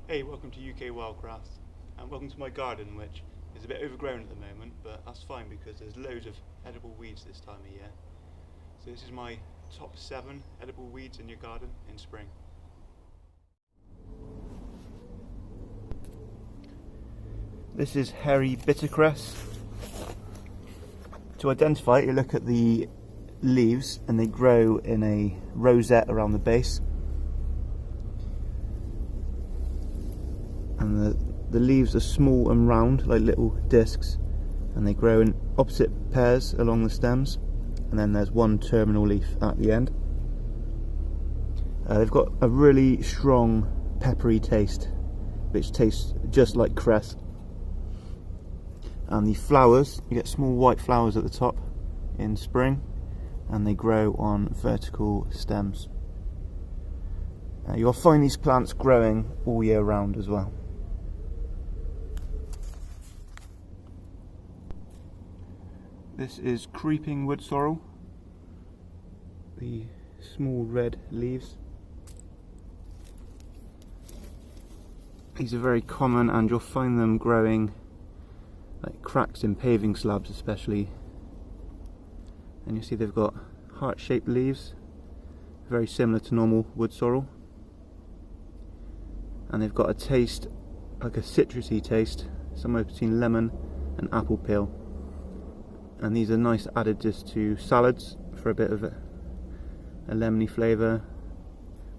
Hey, welcome to UK Wildcraft, and welcome to my garden, which is a bit overgrown at the moment, but that's fine because there's loads of edible weeds this time of year. So this is my top 7 edible weeds in your garden in spring. This is hairy bittercress. To identify it, you look at the leaves and they grow in a rosette around the base. And the leaves are small and round, like little discs, and they grow in opposite pairs along the stems, and then there's one terminal leaf at the end. They've got a really strong peppery taste, which tastes just like cress. And the flowers, you get small white flowers at the top in spring, and they grow on vertical stems. You'll find these plants growing all year round as well. This is creeping wood sorrel, the small red leaves. These are very common, and you'll find them growing like cracks in paving slabs especially. And you see they've got heart-shaped leaves, very similar to normal wood sorrel. And they've got a taste, like a citrusy taste, somewhere between lemon and apple peel. And these are nice additives to salads for a bit of a lemony flavour,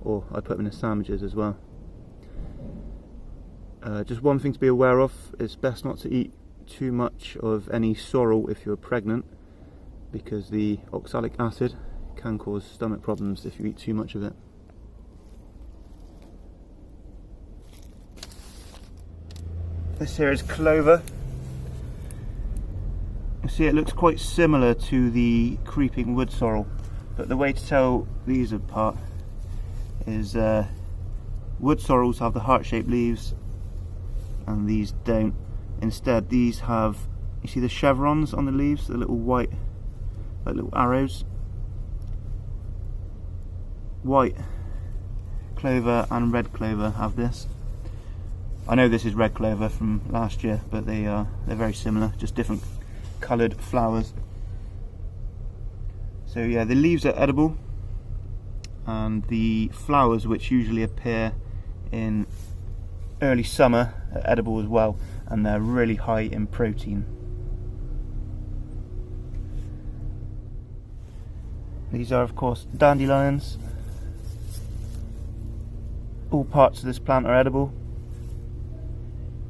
or I put them in sandwiches as well. Just one thing to be aware of, it's best not to eat too much of any sorrel if you're pregnant, because the oxalic acid can cause stomach problems if you eat too much of it. This here is Clover. You see, it looks quite similar to the creeping wood sorrel, but the way to tell these apart is wood sorrels have the heart-shaped leaves and these don't. Instead, these have, you see the chevrons on the leaves, the little white, like little arrows. White clover and red clover have this. I know this is red clover from last year, but they're very similar, just different coloured flowers. So yeah, the leaves are edible, and the flowers, which usually appear in early summer, are edible as well, and they're really high in protein. These are of course dandelions. All parts of this plant are edible.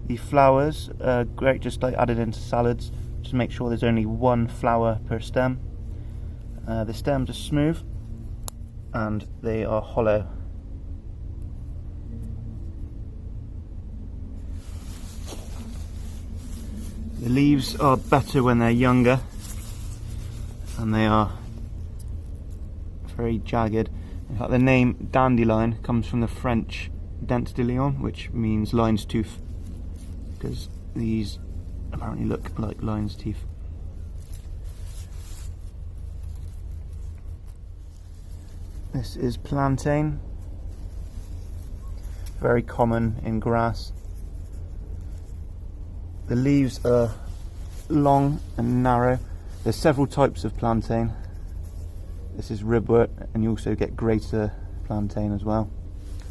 The flowers are great, just like added into salads. Just make sure there's only one flower per stem. The stems are smooth and they are hollow. The leaves are better when they're younger, and they are very jagged. In fact, the name dandelion comes from the French dent de lion, which means lion's tooth, because these apparently look like lion's teeth. This is plantain, very common in grass. The leaves are long and narrow. There's several types of plantain. This is Ribwort, and you also get greater plantain as well.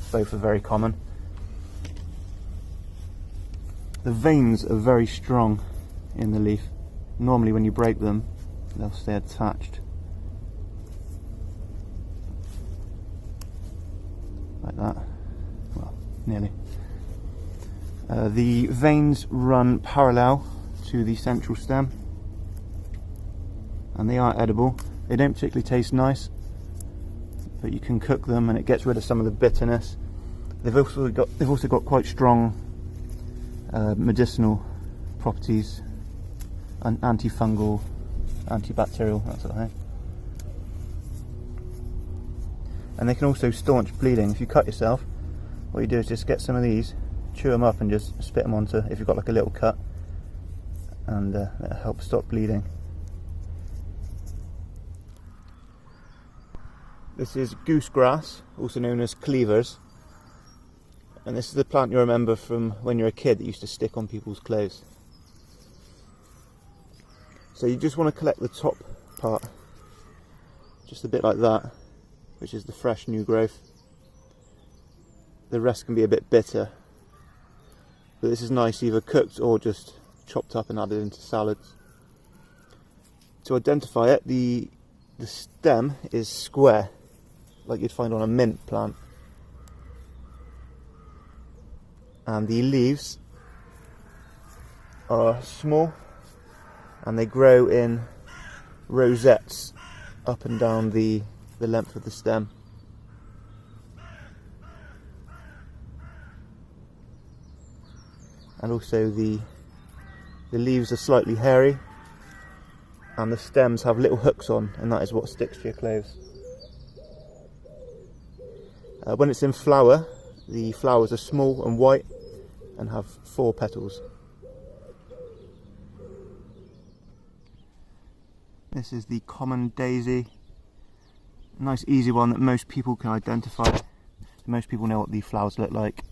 Both are very common. The veins are very strong in the leaf. Normally when you break them, they'll stay attached. Like that. Well, nearly. The veins run parallel to the central stem, and they are edible. They don't particularly taste nice, but you can cook them and it gets rid of some of the bitterness. They've also got quite strong medicinal properties, and antifungal, antibacterial, that sort of thing. And they can also staunch bleeding. If you cut yourself, what you do is just get some of these, chew them up and just spit them onto, if you've got like a little cut, and that'll help stop bleeding. This is Goosegrass, also known as Cleavers. And this is the plant you remember from when you were a kid that used to stick on people's clothes. So you just want to collect the top part, just a bit like that, which is the fresh new growth. The rest can be a bit bitter, but this is nice either cooked or just chopped up and added into salads. To identify it, the stem is square, like you'd find on a mint plant. And the leaves are small and they grow in rosettes up and down the length of the stem. And also the leaves are slightly hairy and the stems have little hooks on, and that is what sticks to your clothes. When it's in flower, the flowers are small and white and have 4 petals. This is the common daisy. A nice easy one that most people can identify. Most people know what the flowers look like.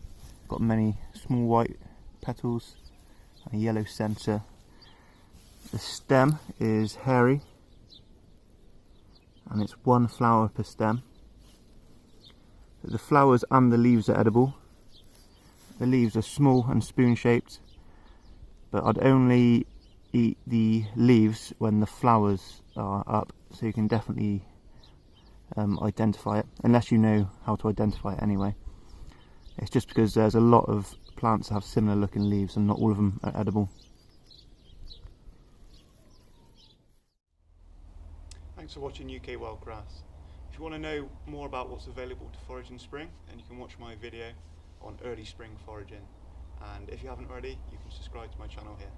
Got many small white petals and a yellow centre. The stem is hairy and it's 1 flower per stem. The flowers and the leaves are edible. The leaves are small and spoon shaped, but I'd only eat the leaves when the flowers are up, so you can definitely identify it, unless you know how to identify it anyway. It's just because there's a lot of plants that have similar looking leaves and not all of them are edible. Thanks for watching UK Wild Grass. If you want to know more about what's available to forage in spring, then you can watch my video on early spring foraging. And if you haven't already, you can subscribe to my channel here.